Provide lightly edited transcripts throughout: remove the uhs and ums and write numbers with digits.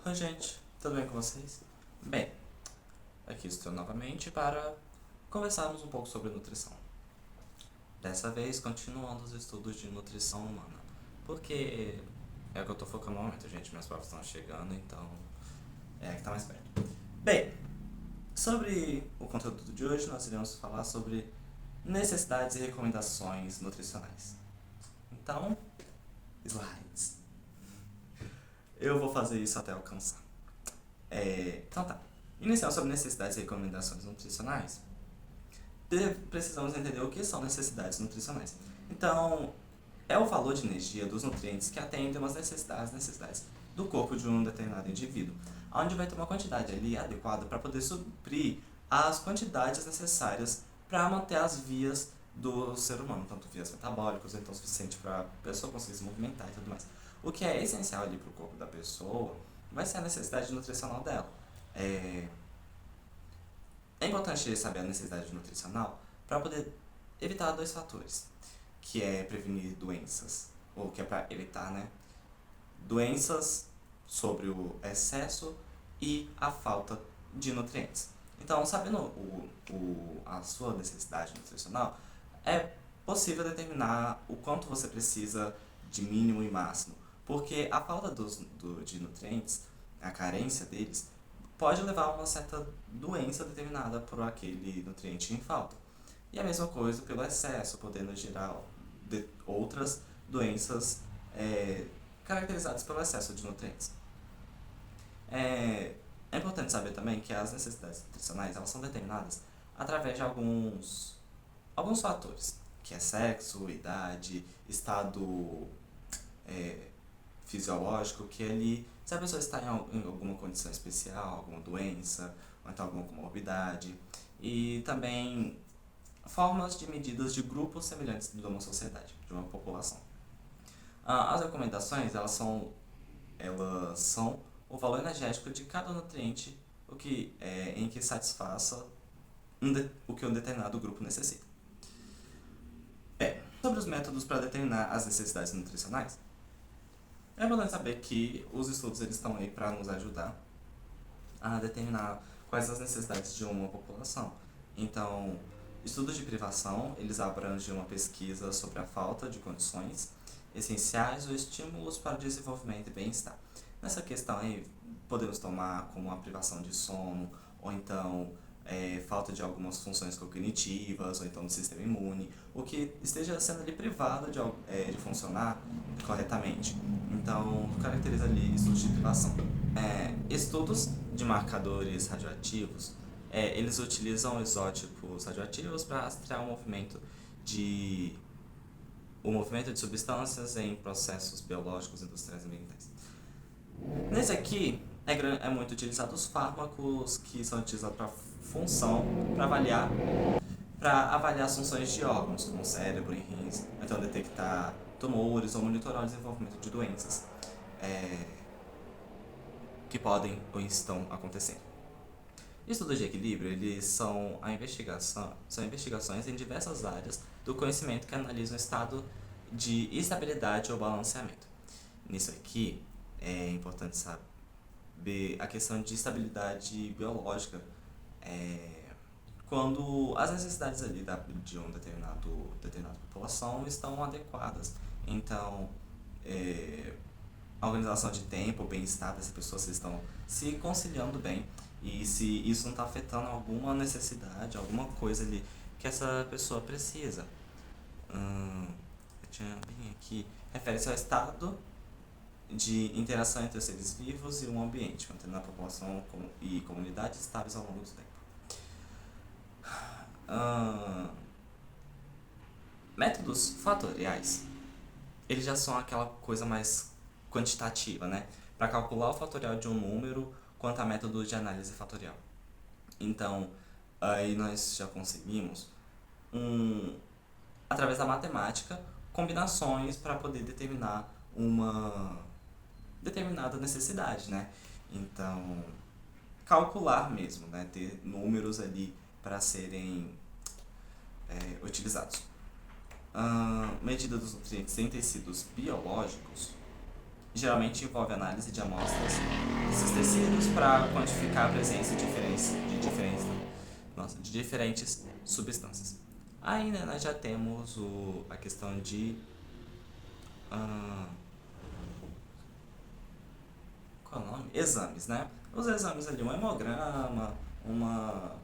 Oi, gente, tudo bem com vocês? Bem, aqui estou novamente para conversarmos um pouco sobre nutrição. Dessa vez, continuando os estudos de nutrição humana, porque é o que eu estou focando no momento, gente. Minhas provas estão chegando, então é que está mais perto. Bem, sobre o conteúdo de hoje, nós iremos falar sobre necessidades e recomendações nutricionais. Então, slides. Eu vou fazer isso até alcançar. Então tá. Iniciando sobre necessidades e recomendações nutricionais, precisamos entender o que são necessidades nutricionais. Então, é o valor de energia dos nutrientes que atendem às necessidades do corpo de um determinado indivíduo, onde vai ter uma quantidade ali adequada para poder suprir as quantidades necessárias para manter as vias do ser humano, tanto vias metabólicas, então suficiente para a pessoa conseguir se movimentar e tudo mais. O que é essencial ali para o corpo da pessoa vai ser a necessidade nutricional dela. É importante saber a necessidade nutricional para poder evitar dois fatores, que é prevenir doenças, ou que é para evitar, né, doenças sobre o excesso e a falta de nutrientes. Então, sabendo a sua necessidade nutricional, é possível determinar o quanto você precisa de mínimo e máximo, porque a falta de nutrientes, a carência deles, pode levar a uma certa doença determinada por aquele nutriente em falta. E a mesma coisa pelo excesso, podendo gerar outras doenças caracterizadas pelo excesso de nutrientes. É importante saber também que as necessidades nutricionais elas são determinadas através de alguns fatores, que é sexo, idade, estado fisiológico, que ele, se a pessoa está em alguma condição especial, alguma doença, ou então alguma comorbidade, e também formas de medidas de grupos semelhantes de uma sociedade, de uma população. As recomendações, elas são o valor energético de cada nutriente em que satisfaça o que um determinado grupo necessita. Sobre os métodos para determinar as necessidades nutricionais, é importante saber que os estudos eles estão aí para nos ajudar a determinar quais as necessidades de uma população. Então, estudos de privação, eles abrangem uma pesquisa sobre a falta de condições essenciais ou estímulos para o desenvolvimento e bem-estar. Nessa questão aí, podemos tomar como a privação de sono, ou então falta de algumas funções cognitivas, ou então do sistema imune, o que esteja sendo ali privado de funcionar corretamente. Então, caracteriza ali estudos de privação. Estudos de marcadores radioativos, eles utilizam isótopos radioativos para rastrear o movimento de substâncias em processos biológicos, industriais e ambientais. Nesse aqui, é muito utilizado os fármacos que são utilizados para avaliar as funções de órgãos, como o cérebro e rins, então detectar tumores ou monitorar o desenvolvimento de doenças que podem ou estão acontecendo. Estudos de equilíbrio, eles são investigações em diversas áreas do conhecimento que analisam o estado de estabilidade ou balanceamento. Nisso aqui, é importante saber a questão de estabilidade biológica, quando as necessidades ali de uma determinada população estão adequadas. Então, a organização de tempo, o bem-estar dessas pessoas, se estão se conciliando bem e se isso não está afetando alguma necessidade, alguma coisa ali que essa pessoa precisa. Eu tinha bem aqui, refere-se ao estado de interação entre os seres vivos e o ambiente, mantendo a população e comunidades estáveis ao longo do tempo. Métodos fatoriais, eles já são aquela coisa mais quantitativa, né? Para calcular o fatorial de um número quanto a método de análise fatorial. Então, aí nós já conseguimos, através da matemática, combinações para poder determinar uma determinada necessidade, né? Então, calcular mesmo, né? Ter números ali para serem utilizados. Medida dos nutrientes em tecidos biológicos geralmente envolve análise de amostras de tecidos para quantificar a presença de diferentes substâncias. Aí, né, nós já temos a questão de ah, qual é o nome? Exames, né? Os exames ali, um hemograma, uma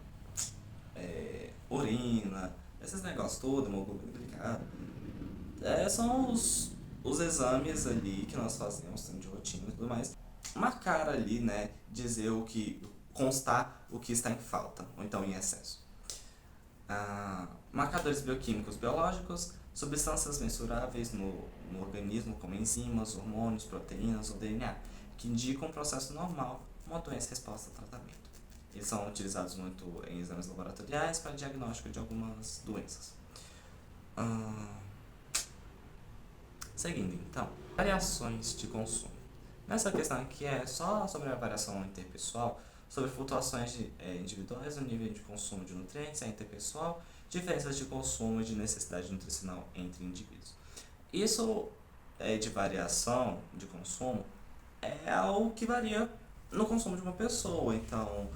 urina, esses negócios todos, hemoglobina glicada, são os exames ali que nós fazemos, de rotina e tudo mais. Marcar ali, né, dizer constar o que está em falta, ou então em excesso. Marcadores bioquímicos biológicos, substâncias mensuráveis no organismo, como enzimas, hormônios, proteínas ou DNA, que indicam um processo normal, uma doença e resposta ao tratamento. Eles são utilizados muito em exames laboratoriais para diagnóstico de algumas doenças. Seguindo então, variações de consumo. Nessa questão aqui é só sobre a variação interpessoal, sobre flutuações individuais no nível de consumo de nutrientes interpessoal, diferenças de consumo e de necessidade nutricional entre indivíduos. Isso de variação de consumo é algo que varia no consumo de uma pessoa. Então,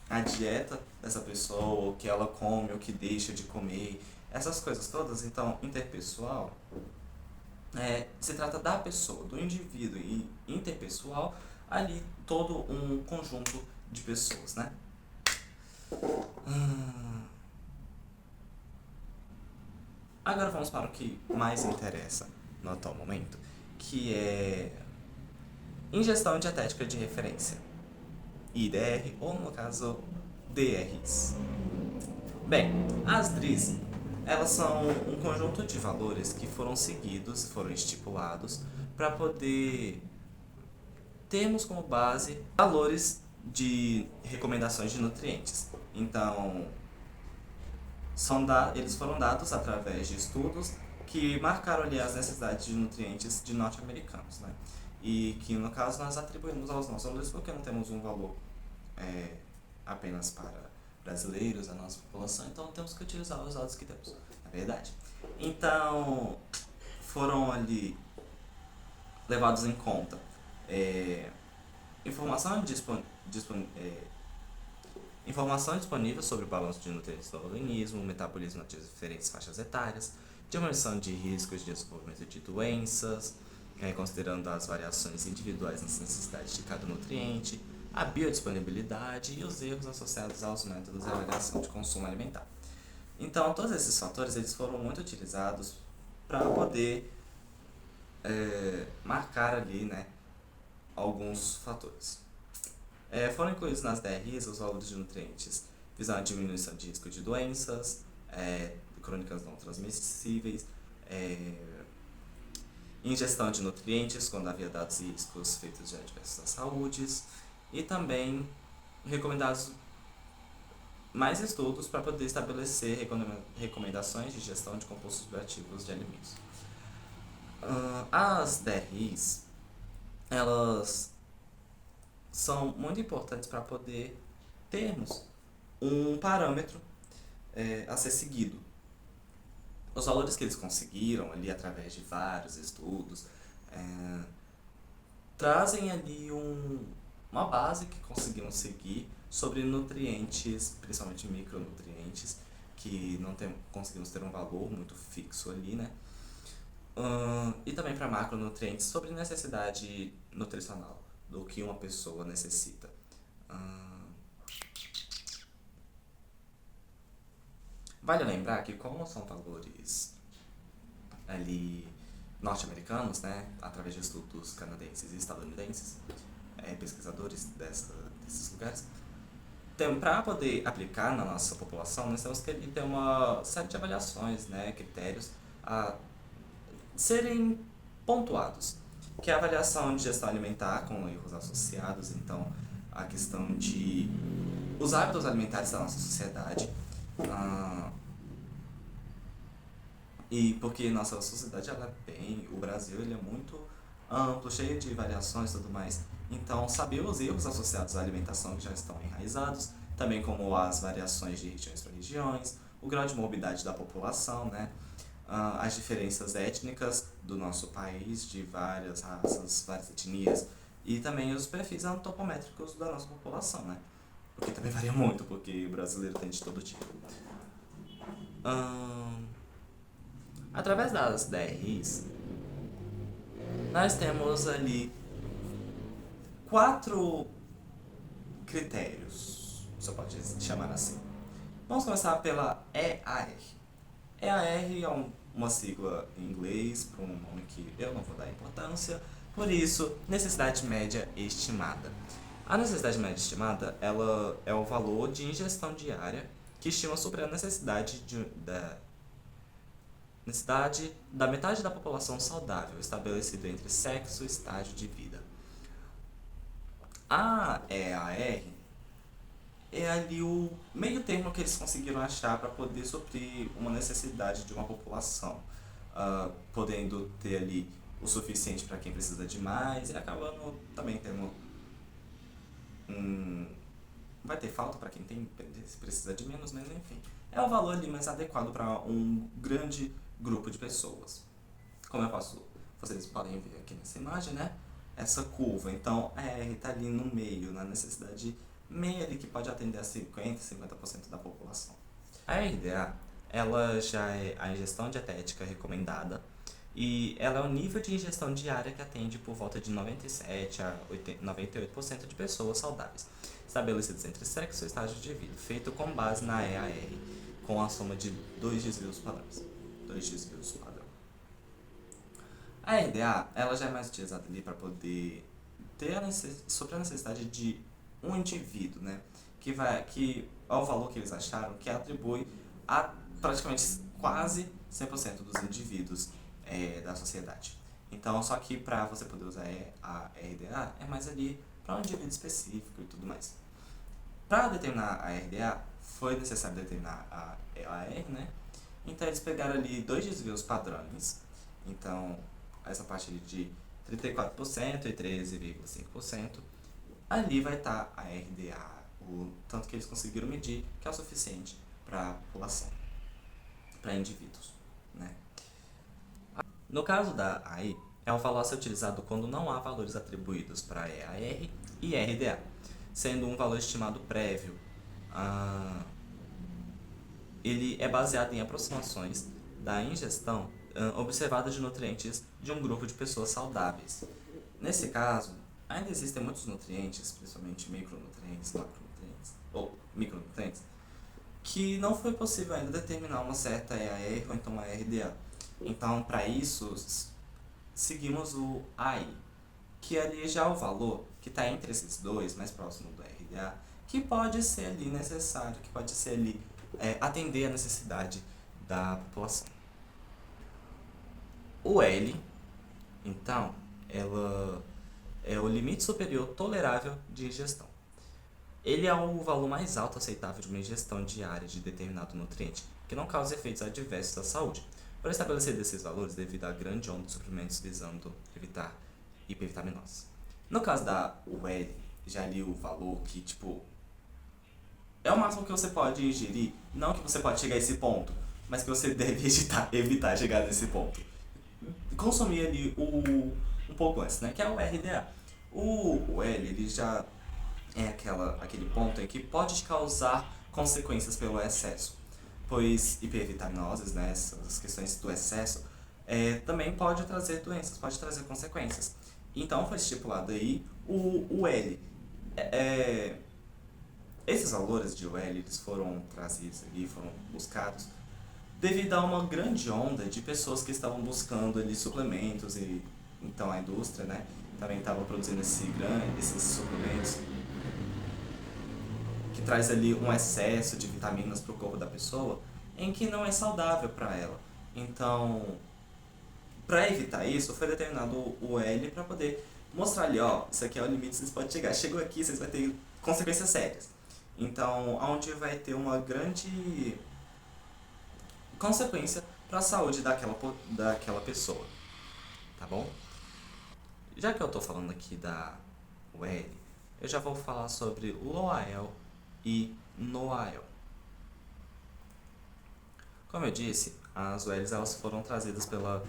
a dieta dessa pessoa, o que ela come, o que deixa de comer, essas coisas todas. Então, interpessoal se trata da pessoa, do indivíduo, e interpessoal, ali todo um conjunto de pessoas, né? Agora vamos para o que mais interessa no atual momento, que é ingestão dietética de referência, IDR, ou no caso, DRs. Bem, as DRIs, elas são um conjunto de valores que foram seguidos, foram estipulados, para poder termos como base valores de recomendações de nutrientes. Então, eles foram dados através de estudos que marcaram ali as necessidades de nutrientes de norte-americanos, né? E que, no caso, nós atribuímos aos nossos valores porque não temos um valor apenas para brasileiros, a nossa população, então temos que utilizar os dados que temos, na verdade. Então, foram ali levados em conta informação disponível sobre o balanço de nutrientes do organismo, o metabolismo de diferentes faixas etárias, diminuição de riscos de desenvolvimento de doenças, considerando as variações individuais nas necessidades de cada nutriente, a biodisponibilidade e os erros associados aos métodos de avaliação de consumo alimentar. Então, todos esses fatores eles foram muito utilizados para poder marcar ali, né, alguns fatores. Foram incluídos nas DRIs os valores de nutrientes visando a diminuição de risco de doenças crônicas não transmissíveis, ingestão de nutrientes quando havia dados e riscos feitos de adversos à saúde, e também recomendados mais estudos para poder estabelecer recomendações de gestão de compostos bioativos de alimentos. As DRIs, elas são muito importantes para poder termos um parâmetro a ser seguido. Os valores que eles conseguiram ali através de vários estudos trazem ali uma base que conseguiram seguir sobre nutrientes, principalmente micronutrientes, que não conseguimos ter um valor muito fixo ali, né? E também para macronutrientes sobre necessidade nutricional, do que uma pessoa necessita. Vale lembrar que como são valores ali norte-americanos, né, através de estudos canadenses e estadunidenses, pesquisadores desses lugares, então, para poder aplicar na nossa população, nós temos que ter uma série de avaliações, né, critérios a serem pontuados, que é a avaliação de gestão alimentar com erros associados, então a questão de os hábitos alimentares da nossa sociedade, e porque nossa sociedade o Brasil ele é muito amplo, cheio de variações e tudo mais, então saber os erros associados à alimentação que já estão enraizados, também como as variações de regiões para regiões, o grau de morbidade da população, né? As diferenças étnicas do nosso país, de várias raças, várias etnias, e também os perfis antropométricos da nossa população, né? O que também varia muito, porque o brasileiro tem de todo tipo. Ahn, Através das DRIs, nós temos ali 4 critérios, você pode chamar assim. Vamos começar pela EAR. EAR é uma sigla em inglês para um nome que eu não vou dar importância, por isso, necessidade média estimada. A necessidade média estimada ela é o valor de ingestão diária que estima suprir a necessidade da metade da população saudável, estabelecido entre sexo e estágio de vida. A EAR é ali o meio termo que eles conseguiram achar para poder suprir uma necessidade de uma população, podendo ter ali o suficiente para quem precisa de mais e acabando também tendo vai ter falta para quem precisa de menos, mas enfim, é o valor ali mais adequado para um grande grupo de pessoas. Como vocês podem ver aqui nessa imagem, né? Essa curva, então a R está ali no meio, na necessidade meia ali que pode atender a 50% da população. A RDA, ela já é a ingestão dietética recomendada e ela é o nível de ingestão diária que atende por volta de 97 a 98% de pessoas saudáveis, estabelecidos entre sexo e estágio de vida, feito com base na EAR, com a soma de 2 desvios padrões. 2 desvios padrão. A RDA, ela já é mais utilizada ali para poder ter sobre a necessidade de um indivíduo, né? Que é o valor que eles acharam que atribui a praticamente quase 100% dos indivíduos da sociedade. Então, só que para você poder usar a RDA, é mais ali para um indivíduo específico e tudo mais. Para determinar a RDA, foi necessário determinar a EAR, né? Então, eles pegaram ali 2 desvios padrões. Então, essa parte ali de 34% e 13,5%. Ali vai estar a RDA, o tanto que eles conseguiram medir, que é o suficiente para a população, para indivíduos, né? No caso da AI, é um valor a ser utilizado quando não há valores atribuídos para EAR e RDA, sendo um valor estimado prévio. Ele é baseado em aproximações da ingestão observada de nutrientes de um grupo de pessoas saudáveis. Nesse caso, ainda existem muitos nutrientes, principalmente micronutrientes, macronutrientes ou micronutrientes, que não foi possível ainda determinar uma certa EAR ou então uma RDA. Então, para isso, seguimos o AI, que ali já é o valor que está entre esses dois, mais próximo do RDA, que pode ser ali necessário, que pode ser ali atender a necessidade da população. O L, então, ela é o limite superior tolerável de ingestão. Ele é o valor mais alto aceitável de uma ingestão diária de determinado nutriente, que não causa efeitos adversos à saúde. Para estabelecer esses valores devido à grande onda de suprimentos visando evitar hipervitaminose. No caso da UL, já li o valor que, é o máximo que você pode ingerir, não que você pode chegar a esse ponto, mas que você deve evitar chegar nesse ponto. Consumir ali um pouco antes, né? Que é o RDA. O L, ele já é aquele ponto em que pode te causar consequências pelo excesso, pois hipervitaminoses, né, essas questões do excesso, também pode trazer doenças, pode trazer consequências. Então foi estipulado aí o L. Esses valores de OL eles foram trazidos ali, foram buscados devido a uma grande onda de pessoas que estavam buscando ali suplementos e então a indústria, né, também estava produzindo esses suplementos que traz ali um excesso de vitaminas para o corpo da pessoa em que não é saudável para ela. Então, para evitar isso, foi determinado o L para poder mostrar ali, ó, isso aqui é o limite que vocês podem chegar. Chegou aqui, vocês vão ter consequências sérias. Então, onde vai ter uma grande consequência para a saúde daquela pessoa, tá bom? Já que eu estou falando aqui da UL, eu já vou falar sobre LOAEL e NOAEL. Como eu disse, as ULs elas foram trazidas pela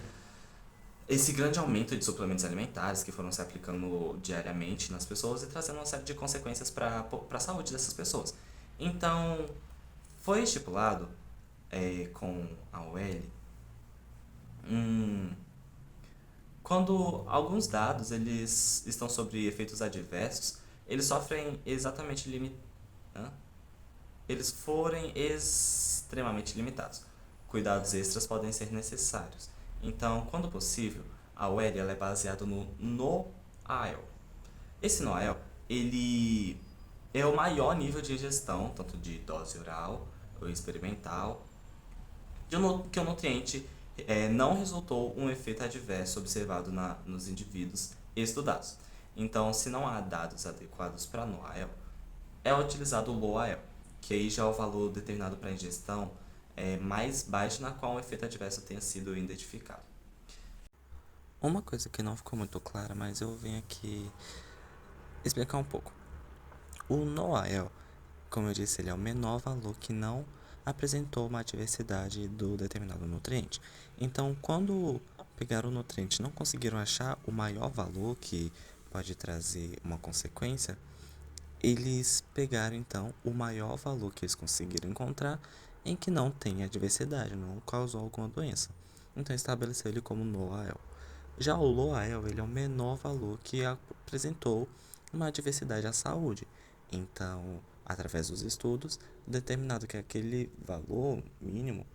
esse grande aumento de suplementos alimentares que foram se aplicando diariamente nas pessoas e trazendo uma série de consequências para a saúde dessas pessoas. Então, foi estipulado com a OL, um, quando alguns dados eles estão sobre efeitos adversos, eles sofrem exatamente eles forem extremamente limitados. Cuidados extras podem ser necessários. Então, quando possível, a OL ela é baseada no NOAEL. Esse NOAEL, ele é o maior nível de ingestão, tanto de dose oral ou experimental, que o nutriente não resultou um efeito adverso observado nos indivíduos estudados. Então, se não há dados adequados para NOAEL, é utilizado o LOAEL, que aí já é o valor determinado para a ingestão mais baixo na qual o efeito adverso tenha sido identificado. Uma coisa que não ficou muito clara, mas eu venho aqui explicar um pouco. O NOAEL, como eu disse, ele é o menor valor que não apresentou uma adversidade do determinado nutriente. Então, quando pegaram o nutriente e não conseguiram achar o maior valor que pode trazer uma consequência, eles pegaram então o maior valor que eles conseguiram encontrar em que não tem adversidade, não causou alguma doença. Então estabeleceu ele como NOAEL. Já o LOAEL, ele é o menor valor que apresentou uma adversidade à saúde. Então, através dos estudos, determinado que aquele valor mínimo,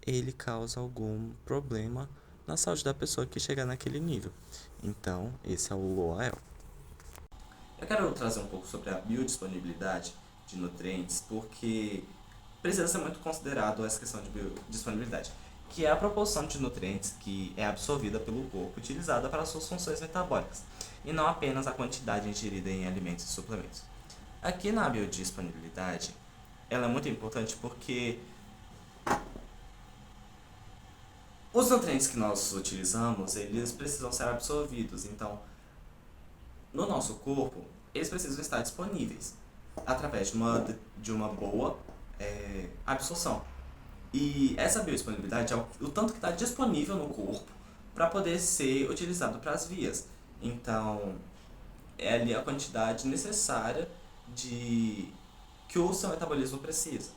ele causa algum problema na saúde da pessoa que chegar naquele nível. Então, esse é o LOAEL. Eu quero trazer um pouco sobre a biodisponibilidade de nutrientes, porque precisa ser muito considerado essa questão de biodisponibilidade, que é a proporção de nutrientes que é absorvida pelo corpo utilizada para suas funções metabólicas, e não apenas a quantidade ingerida em alimentos e suplementos. Aqui na biodisponibilidade, ela é muito importante porque os nutrientes que nós utilizamos, eles precisam ser absorvidos, então no nosso corpo, eles precisam estar disponíveis através de uma boa absorção. E essa biodisponibilidade é o tanto que está disponível no corpo para poder ser utilizado para as vias. Então, é ali a quantidade necessária de que o seu metabolismo precisa.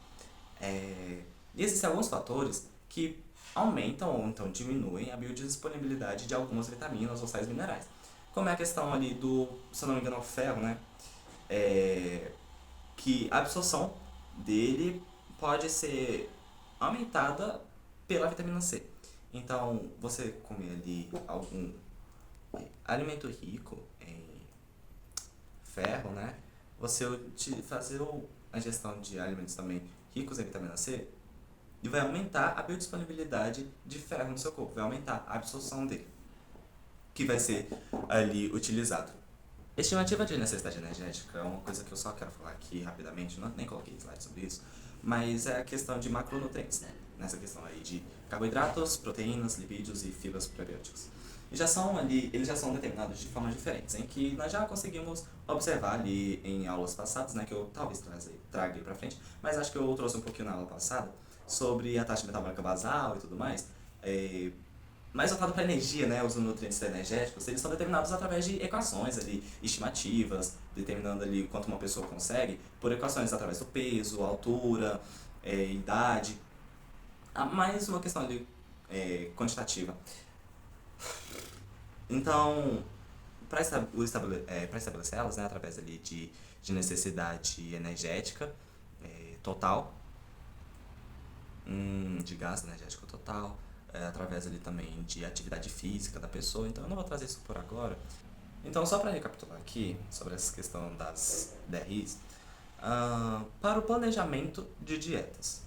E existem alguns fatores que aumentam ou então diminuem a biodisponibilidade de algumas vitaminas ou sais minerais. Como é a questão ali do, se eu não me engano, é o ferro, né? Que a absorção dele pode ser aumentada pela vitamina C. Então, você comer ali algum alimento rico em ferro, né? Você fazer a ingestão de alimentos também ricos em vitamina C, e vai aumentar a biodisponibilidade de ferro no seu corpo, vai aumentar a absorção dele, que vai ser ali utilizado. Estimativa de necessidade energética é uma coisa que eu só quero falar aqui rapidamente, nem coloquei slide sobre isso, mas é a questão de macronutrientes, né? Nessa questão aí de carboidratos, proteínas, lipídios e fibras probióticos. Eles já são determinados de formas diferentes, em que nós já conseguimos observar ali em aulas passadas, né, que eu talvez traga aí pra frente, mas acho que eu trouxe um pouquinho na aula passada, sobre a taxa metabólica basal e tudo mais. Mais voltado para energia, né, os nutrientes energéticos, eles são determinados através de equações ali, estimativas, determinando ali quanto uma pessoa consegue, por equações através do peso, altura, idade, mais uma questão ali quantitativa. Então, para estabelecer elas, né, através ali de necessidade energética total, de gasto energético total, através ali também de atividade física da pessoa, então eu não vou trazer isso por agora. Então, só para recapitular aqui sobre essa questão das DRIs, para o planejamento de dietas.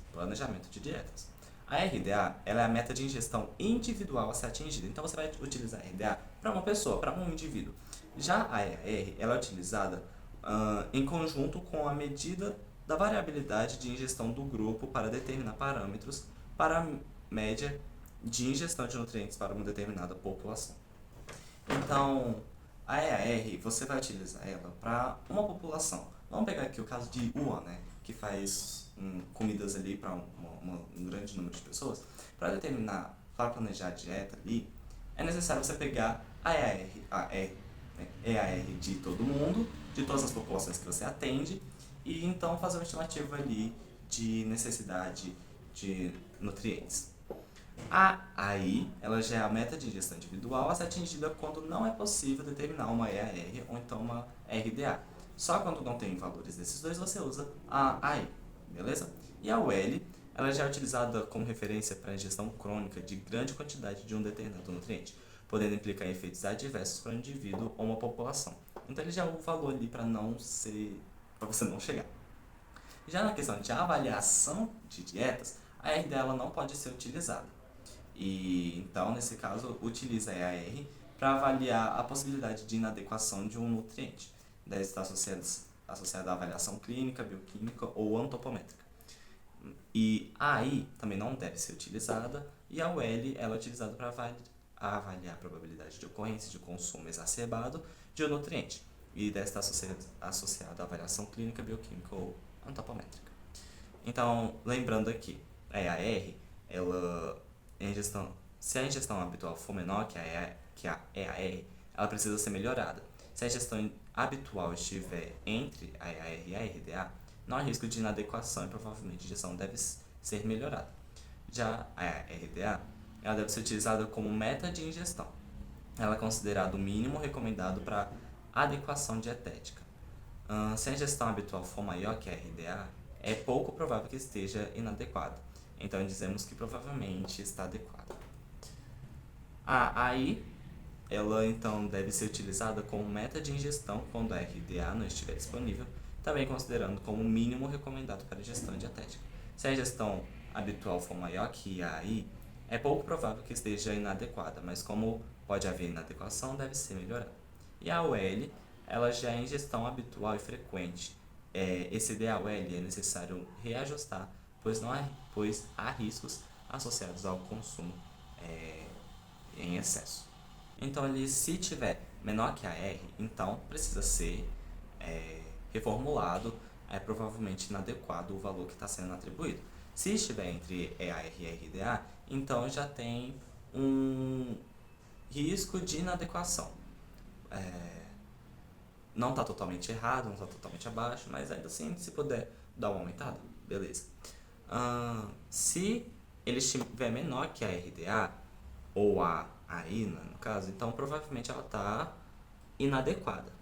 A RDA ela é a meta de ingestão individual a ser atingida. Então, você vai utilizar a RDA para uma pessoa, para um indivíduo. Já a EAR ela é utilizada em conjunto com a medida da variabilidade de ingestão do grupo para determinar parâmetros para a média de ingestão de nutrientes para uma determinada população. Então, a EAR, você vai utilizar ela para uma população. Vamos pegar aqui o caso de Wuhan, né, que faz comidas ali para um grande número de pessoas. Para planejar a dieta ali, é necessário você pegar EAR de todo mundo, de todas as populações que você atende, e então fazer uma estimativa ali de necessidade de nutrientes. A AI, ela já é a meta de ingestão individual a ser atingida quando não é possível determinar uma EAR ou então uma RDA. Só quando não tem valores desses dois você usa a AI, beleza? E a UL, ela já é utilizada como referência para a ingestão crônica de grande quantidade de um determinado nutriente, podendo implicar efeitos adversos para o indivíduo ou uma população. Então ele já é o valor ali para você não chegar. Já na questão de avaliação de dietas, a RDA ela não pode ser utilizada. E então, nesse caso, utiliza a EAR para avaliar a possibilidade de inadequação de um nutriente. Deve estar associada à avaliação clínica, bioquímica ou antropométrica. E a AI também não deve ser utilizada, e a UL ela é utilizada para avaliar a probabilidade de ocorrência de consumo exacerbado de um nutriente, e deve estar associada à avaliação clínica, bioquímica ou antropométrica. Então, lembrando aqui, a EAR, ela se a ingestão habitual for menor que a EAR, ela precisa ser melhorada. Se a ingestão habitual estiver entre a EAR e a RDA, não há risco de inadequação e provavelmente a ingestão deve ser melhorada. Já a RDA, ela deve ser utilizada como meta de ingestão. Ela é considerada o mínimo recomendado para adequação dietética. Se a ingestão habitual for maior que a RDA, é pouco provável que esteja inadequada. Então dizemos que provavelmente está adequada. A AI, ela então deve ser utilizada como meta de ingestão quando a RDA não estiver disponível, também considerando como o mínimo recomendado para a ingestão dietética. Se a ingestão habitual for maior que a AI, é pouco provável que esteja inadequada, mas como pode haver inadequação, deve ser melhorada. E a UL, ela já é ingestão habitual e frequente. Exceder a UL é necessário reajustar, pois há riscos associados ao consumo em excesso. Então, se tiver menor que a R, então precisa ser reformulado, é provavelmente inadequado o valor que está sendo atribuído. Se estiver entre EAR e RDA, então já tem um risco de inadequação. Não está totalmente errado, não está totalmente abaixo, mas ainda assim, se puder dar uma aumentada, beleza. Se ele estiver menor que a RDA, ou a AI, no caso, então provavelmente ela está inadequada.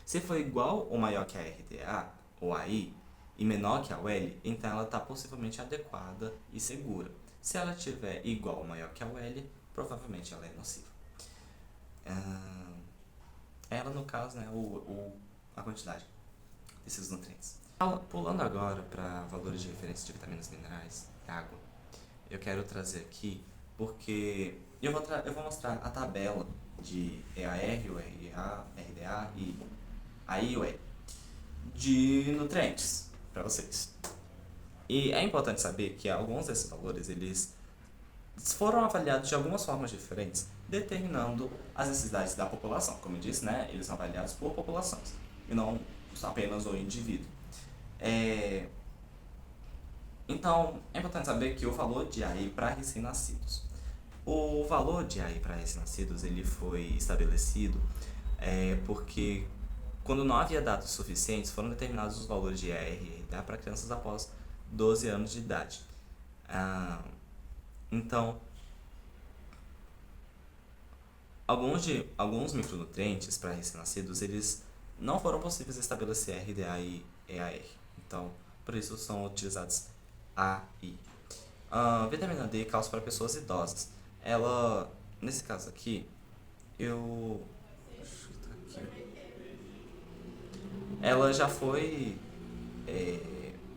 Se for igual ou maior que a RDA, ou a AI, e menor que a UL, então ela está possivelmente adequada e segura. Se ela estiver igual ou maior que a UL, provavelmente ela é nociva. Ela, no caso, né, a quantidade desses nutrientes. Pulando agora para valores de referência de vitaminas, minerais e água, eu quero trazer aqui, porque eu vou mostrar a tabela de EAR, URA, RDA e AIUE de nutrientes para vocês. E é importante saber que alguns desses valores eles foram avaliados de algumas formas diferentes, determinando as necessidades da população. Como eu disse, né, eles são avaliados por populações e não apenas o indivíduo. Então, é importante saber que o valor de AI para recém-nascidos. O valor de AI para recém-nascidos ele foi estabelecido porque quando não havia dados suficientes, foram determinados os valores de AR e RDA para crianças após 12 anos de idade. Então, alguns micronutrientes para recém-nascidos, eles não foram possíveis estabelecer RDA e EAR. Então, por isso são utilizados AI. Vitamina D e cálcio para pessoas idosas. Ela, nesse caso aqui, ela já foi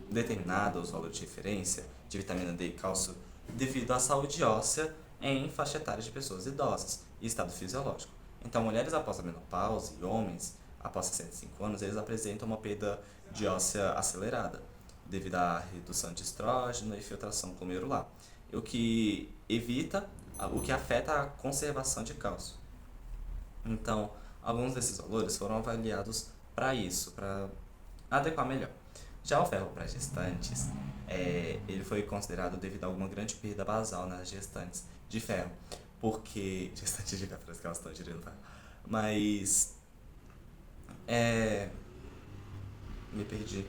determinada os valores de referência de vitamina D e cálcio devido à saúde óssea em faixa etária de pessoas idosas e estado fisiológico. Então, mulheres após a menopausa e homens após 65 anos, eles apresentam uma perda de óssea acelerada devido à redução de estrógeno e filtração glomerular, o que afeta a conservação de cálcio. Então, alguns desses valores foram avaliados para isso, para adequar melhor. Já o ferro para gestantes, ele foi considerado devido a alguma grande perda basal nas gestantes de ferro. Porque. Gestantes de ferro, parece que elas estão girando ferro. Mas. É. Me perdi.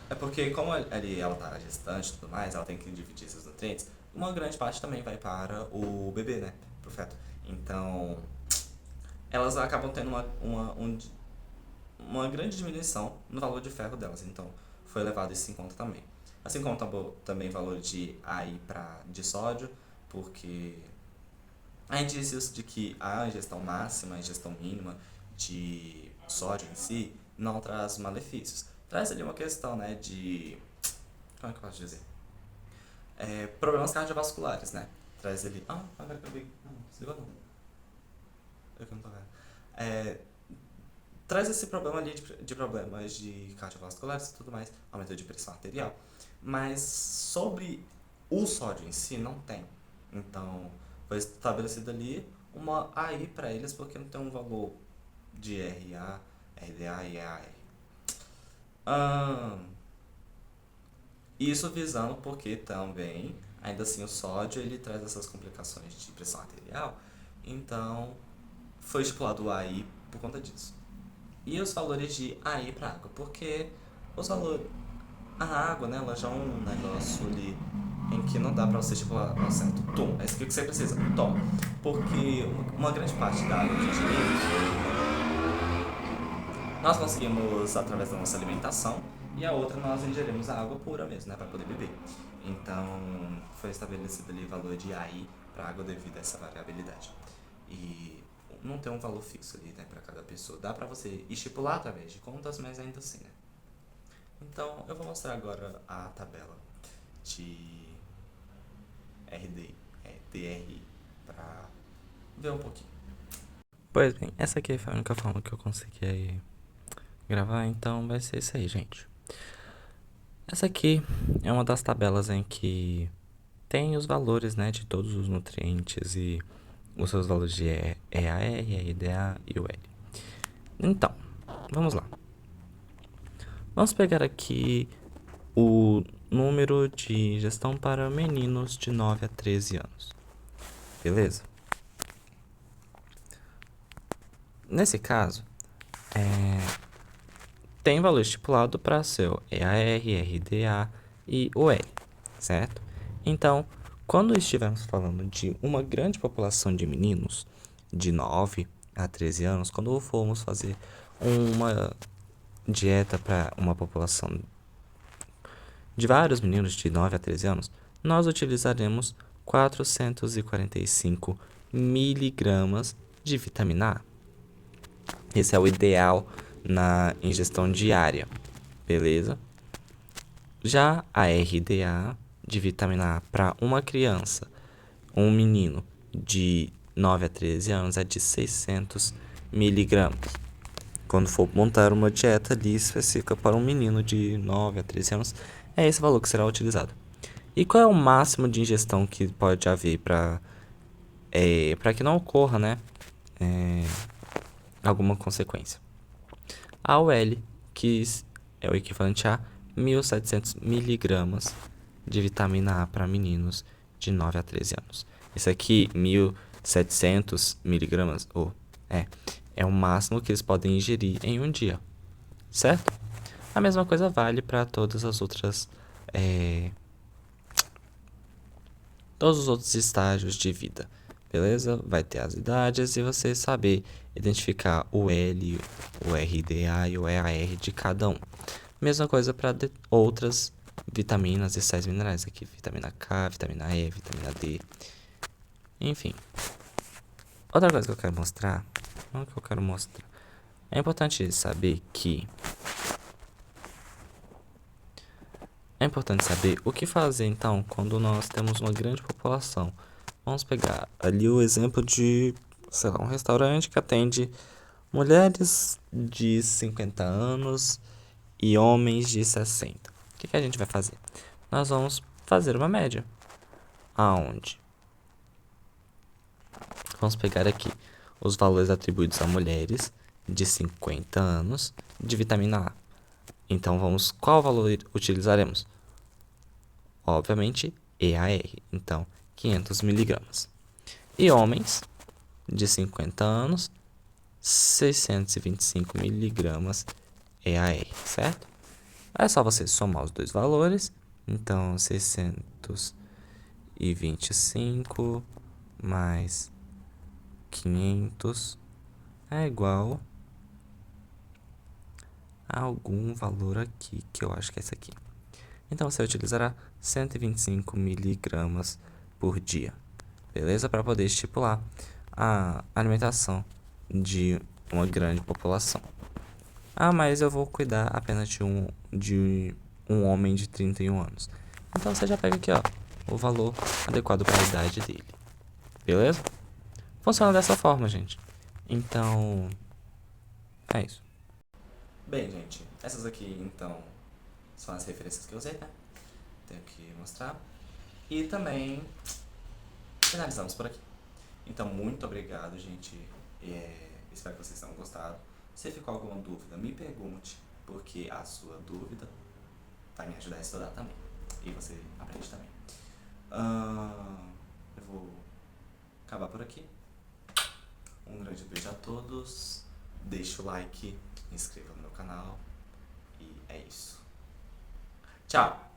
É porque, como ali ela tá gestante e tudo mais, ela tem que dividir esses nutrientes, uma grande parte também vai para o bebê, né? Pro feto. Então, elas acabam tendo uma grande diminuição no valor de ferro delas. Então, foi levado isso em conta também. Assim como também valor de AI de sódio, porque há indícios de que a ingestão máxima, a ingestão mínima de sódio em si não traz malefícios. Traz ali uma questão, né, de... Como é que eu posso dizer? Problemas cardiovasculares, né? Traz ali... agora que eu vi... Não, desligou não. Eu que não tô vendo. É, traz esse problema ali de problemas de cardiovasculares e tudo mais, aumento de pressão arterial. Mas sobre o sódio em si, não tem. Então, foi estabelecido ali uma AI para eles, porque não tem um valor de RA, RDA e EAR. Isso visando porque também, ainda assim, o sódio ele traz essas complicações de pressão arterial. Então, foi estipulado o AI por conta disso. E os valores de AI para água, porque os valores... A água, né, ela já é um negócio ali em que não dá pra você estipular ao certo. Tom, é isso que você precisa, tom. Porque uma grande parte da água que a gente bebe, nós conseguimos através da nossa alimentação, e a outra nós ingerimos a água pura mesmo, né, para poder beber. Então, foi estabelecido ali o valor de AI para água devido a essa variabilidade. E não tem um valor fixo ali, né, para cada pessoa. Dá para você estipular através de contas, mas ainda assim, né. Então, eu vou mostrar agora a tabela de DRI para ver um pouquinho. Pois bem, essa aqui foi a única forma que eu consegui gravar, então vai ser isso aí, gente. Essa aqui é uma das tabelas em que tem os valores, né, de todos os nutrientes e os seus valores de EAR, EIDA e o L. Então, vamos lá. Vamos pegar aqui o número de ingestão para meninos de 9 a 13 anos. Beleza? Nesse caso, tem valor estipulado para seu EAR, RDA e OL, certo? Então, quando estivermos falando de uma grande população de meninos de 9 a 13 anos, quando formos fazer uma dieta para uma população de vários meninos de 9 a 13 anos, nós utilizaremos 445 miligramas de vitamina A. Esse é o ideal na ingestão diária, beleza? Já a RDA de vitamina A para uma criança, um menino de 9 a 13 anos, é de 600 miligramas. Quando for montar uma dieta ali específica para um menino de 9 a 13 anos, é esse valor que será utilizado. E qual é o máximo de ingestão que pode haver para que não ocorra, né, alguma consequência? A OL, que é o equivalente a 1.700 miligramas de vitamina A para meninos de 9 a 13 anos. Esse aqui, 1.700 miligramas, é o máximo que eles podem ingerir em um dia, certo? A mesma coisa vale para todas as outras, todos os outros estágios de vida, beleza? Vai ter as idades e você saber identificar o L, o RDA e o EAR de cada um. Mesma coisa para outras vitaminas e sais minerais aqui, vitamina K, vitamina E, vitamina D, enfim. Outra coisa que eu quero mostrar, é importante saber o que fazer então quando nós temos uma grande população. Vamos pegar ali o exemplo de, sei lá, um restaurante que atende mulheres de 50 anos e homens de 60. O que a gente vai fazer? Nós vamos fazer uma média. Aonde? Vamos pegar aqui os valores atribuídos a mulheres de 50 anos de vitamina A. Então, qual valor utilizaremos? Obviamente, EAR. Então, 500 miligramas. E homens de 50 anos, 625 miligramas EAR, certo? É só você somar os dois valores. Então, 625 mais 500 é igual a algum valor aqui, que eu acho que é esse aqui. Então, você utilizará 125 miligramas por dia, beleza? Para poder estipular a alimentação de uma grande população. Ah, mas eu vou cuidar apenas de um homem de 31 anos. Então, você já pega aqui, ó, o valor adequado para a idade dele, beleza? Funciona dessa forma, gente. Então, é isso. Bem, gente, essas aqui, então, são as referências que eu usei, né? Tenho que mostrar. E também finalizamos por aqui. Então, muito obrigado, gente. Espero que vocês tenham gostado. Se ficou alguma dúvida, me pergunte, porque a sua dúvida vai me ajudar a estudar também. E você aprende também. Eu vou acabar por aqui. Um grande beijo a todos. Deixe o like, inscreva no meu canal. E é isso. Tchau!